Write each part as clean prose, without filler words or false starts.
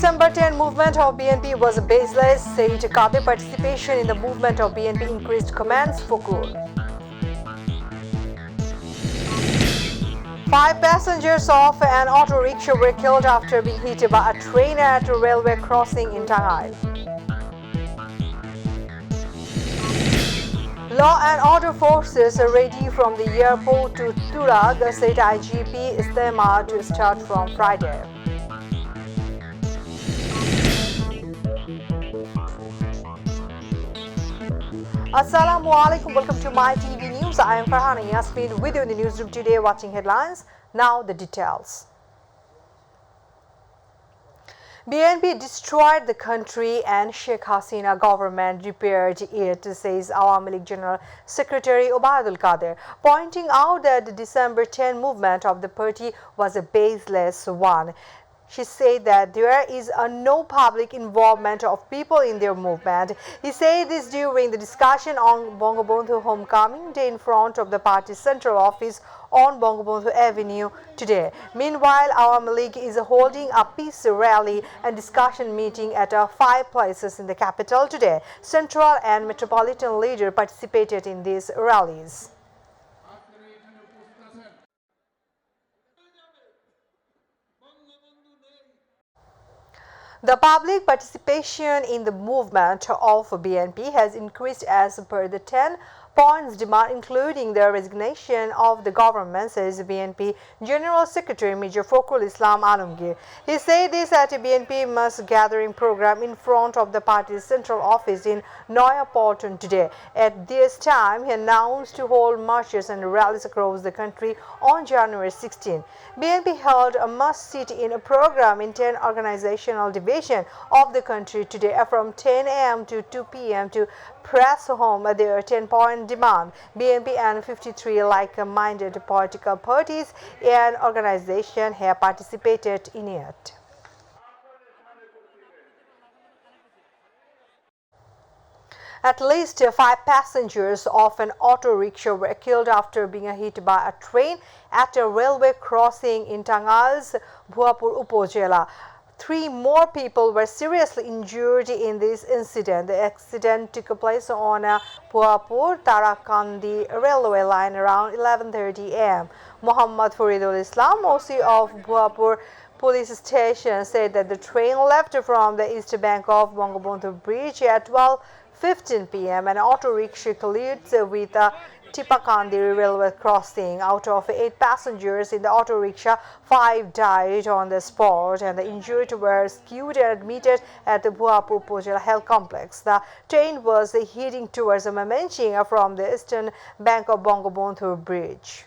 December 10 movement of BNP was baseless, said Kadir. Participation in the movement of BNP increased, comments Fukur. 5 passengers of an auto rickshaw were killed after being hit by a train at a railway crossing in Tangai. Law and order forces are ready from the airport to Turag, said IGP Istema, to start from Friday. Assalamu alaikum, welcome to myTV News. I am Farhana Yasmin with you in the newsroom today watching headlines. Now the details. BNP destroyed the country and Sheikh Hasina government repaired it, says Awami League General Secretary Obaidul Qadir, pointing out that the December 10 movement of the party was a baseless one. She said that there is no public involvement of people in their movement. He said this during the discussion on Bangabandhu Homecoming Day in front of the party's central office on Bangabandhu Avenue today. Meanwhile, Awami League is holding a peace rally and discussion meeting at 5 places in the capital today. Central and metropolitan leaders participated in these rallies. The public participation in the movement of BNP has increased as per the 10 points demand, including the resignation of the government, says BNP General Secretary Major Fakhrul Islam Alamgir. He said this at a BNP mass gathering program in front of the party's central office in Noya Polton today. At this time, he announced to hold marches and rallies across the country on January 16. BNP held a must-sit in a program in 10 organizational divisions of the country today from 10 a.m. to 2 p.m. to press home their 10-point demand. BNP and 53 like-minded political parties and organizations have participated in it. At least 5 passengers of an auto rickshaw were killed after being hit by a train at a railway crossing in Tangal's Bhuapur Upozela. 3 more people were seriously injured in this incident. The accident took place on a Bhuapur-Tarakandi railway line around 11:30 am. Muhammad Faridul Islam, OC of Bhuapur Police Station, said that the train left from the east bank of Bangabandhu Bridge at 12:15 p.m. An auto rickshaw collided with a Tipakandi railway crossing. Out of 8 passengers in the auto rickshaw, 5 died on the spot and the injured were rescued and admitted at the Bhuapur Pojala Health Complex. The train was heading towards Mamenching from the eastern bank of Bangabandhu Bridge.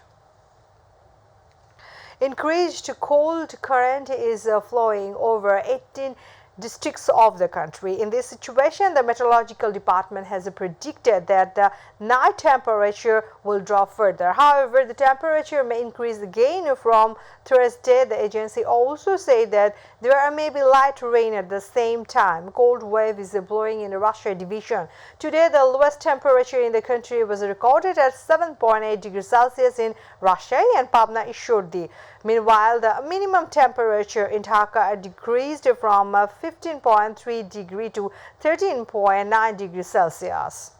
Increased cold current is flowing over 18 districts of the country. In this situation, the meteorological department has predicted that the night temperature will drop further. However, the temperature may increase again from Thursday. The agency also said that there may be light rain at the same time. Cold wave is blowing in the Russia division. Today, the lowest temperature in the country was recorded at 7.8 degrees Celsius in Russia and Pabna Ishurdi. Meanwhile, the minimum temperature in Dhaka decreased from 15.3 degree to 13.9 degrees Celsius.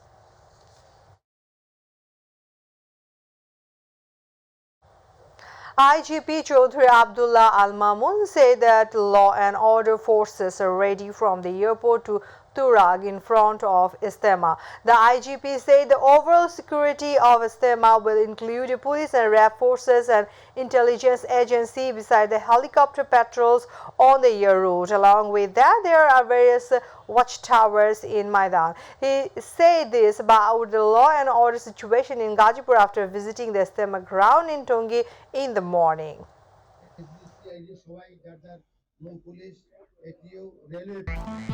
IGP Chaudhry Abdullah Al Mamun said that law and order forces are ready from the airport to Turag in front of Istema. The IGP said the overall security of Istema will include police and RAF forces and intelligence agency beside the helicopter patrols on the air route. Along with that, there are various watchtowers in Maidan. He said this about the law and order situation in Gazipur after visiting the Istema ground in Tongi in the morning.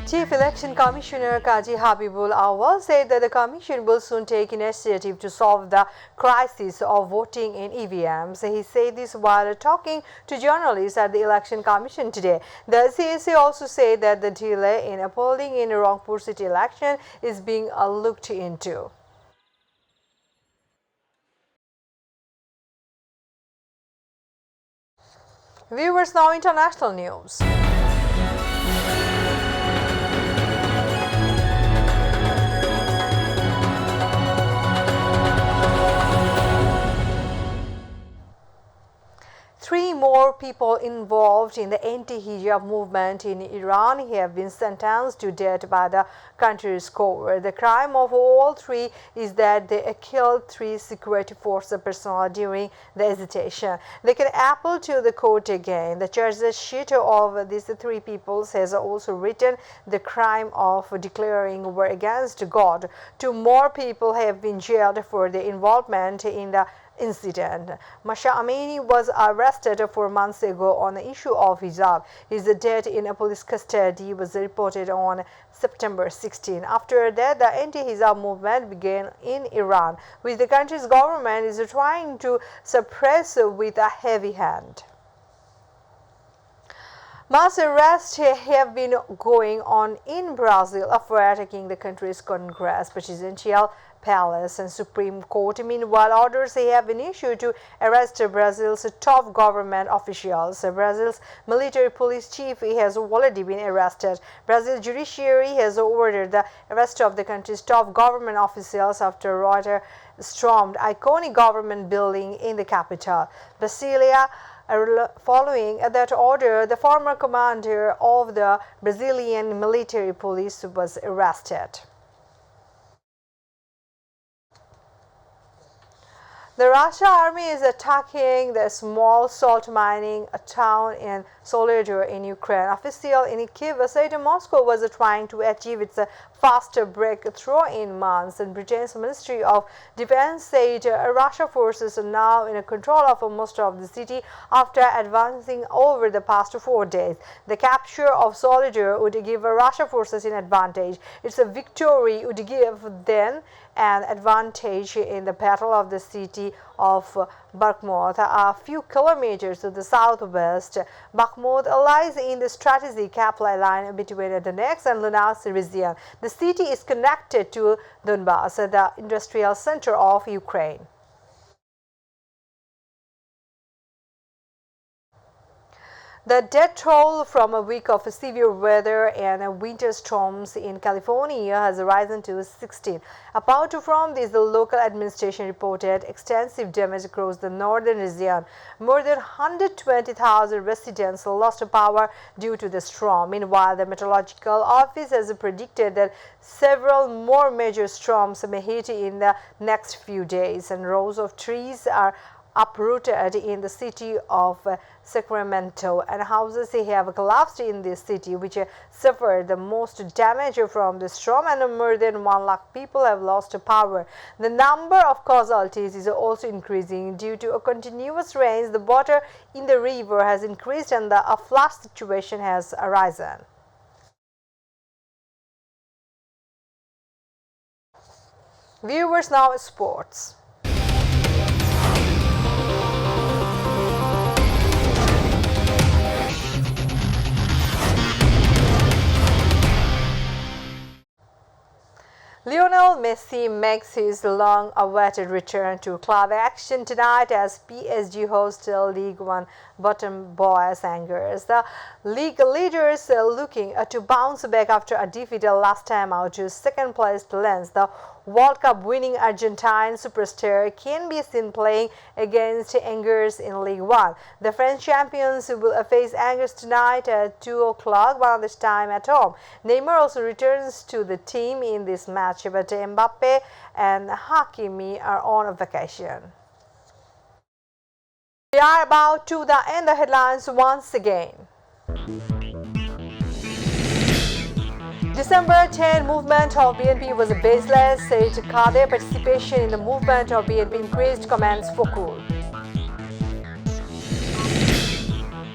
Chief Election Commissioner Kazi Habibul Awal said that the Commission will soon take initiative to solve the crisis of voting in EVMs. He said this while talking to journalists at the Election Commission today. The CSA also said that the delay in polling in Rangpur city election is being looked into. Viewers, now international news. Three more people involved in the anti-hijab movement in Iran have been sentenced to death by the country's court. The crime of all three is that they killed three security force personnel during the agitation. They can appeal to the court again. The charge sheet of these three people has also written the crime of declaring war against God. Two more people have been jailed for their involvement in the incident. Masha Amini was arrested 4 months ago on the issue of hijab. His death in a police custody was reported on September 16. After that, the anti-hijab movement began in Iran, which the country's government is trying to suppress with a heavy hand. Mass arrests have been going on in Brazil after attacking the country's Congress, presidential palace and Supreme Court. Meanwhile, orders have been issued to arrest Brazil's top government officials. Brazil's military police chief has already been arrested. Brazil's judiciary has ordered the arrest of the country's top government officials after Reuters stormed iconic government building in the capital, Brasilia. Following that order, the former commander of the Brazilian military police was arrested. The Russian army is attacking the small salt mining town in Soledar in Ukraine. Officials in Kyiv said Moscow was trying to achieve its faster breakthrough in months. And Britain's Ministry of Defense said Russian forces are now in control of most of the city after advancing over the past 4 days. The capture of Soledar would give Russian forces an advantage. Its victory would give them an advantage in the battle of the city of Bakhmut, a few kilometers to the southwest. Bakhmut lies in the strategic supply line between Donetsk and Luhansk region. The city is connected to Donbas, the industrial center of Ukraine. The death toll from a week of severe weather and winter storms in California has risen to 16. Apart from this, the local administration reported extensive damage across the northern region. More than 120,000 residents lost power due to the storm. Meanwhile, the meteorological office has predicted that several more major storms may hit in the next few days, and rows of trees are uprooted in the city of Sacramento, and houses have collapsed in this city, which suffered the most damage from the storm, and more than 1 lakh people have lost power. The number of casualties is also increasing due to a continuous rains. The water in the river has increased and a flood situation has arisen. Viewers, now sports. Lionel Messi makes his long-awaited return to club action tonight as PSG hosts League One bottom boys Angers. The league leaders are looking to bounce back after a defeat last time out to second-placed Lens. The World Cup winning Argentine superstar can be seen playing against Angers in League One. The French champions will face Angers tonight at 2 o'clock Bangladesh time at home. Neymar also returns to the team in this match, but Mbappe and Hakimi are on vacation. We are about to end the headlines once again. December 10 movement of BNP was baseless, said Kade. Participation in the movement of BNP increased, comments Fokur.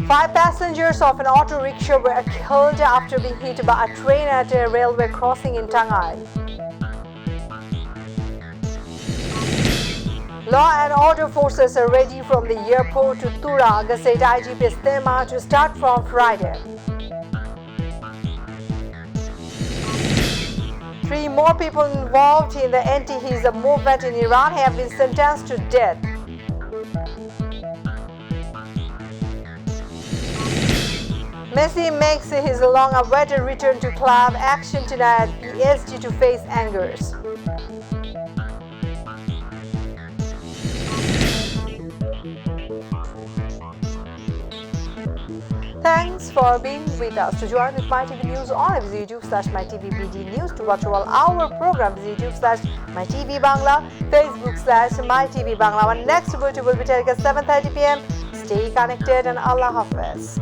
5 passengers of an auto rickshaw were killed after being hit by a train at a railway crossing in Tangai. Law and order forces are ready from the airport to Turag, said IGP Stema, to start from Friday. 3 more people involved in the anti-hijab movement in Iran have been sentenced to death. Messi makes his long-awaited return to club action tonight at PSG to face Angers. for being with us. To join with My TV News on, visit YouTube/mytvbd news. To watch all our programs, visit YouTube/mytv Bangla, Facebook/mytv Bangla. Our next bulletin will be at 7:30 p.m. Stay connected and Allah Hafiz.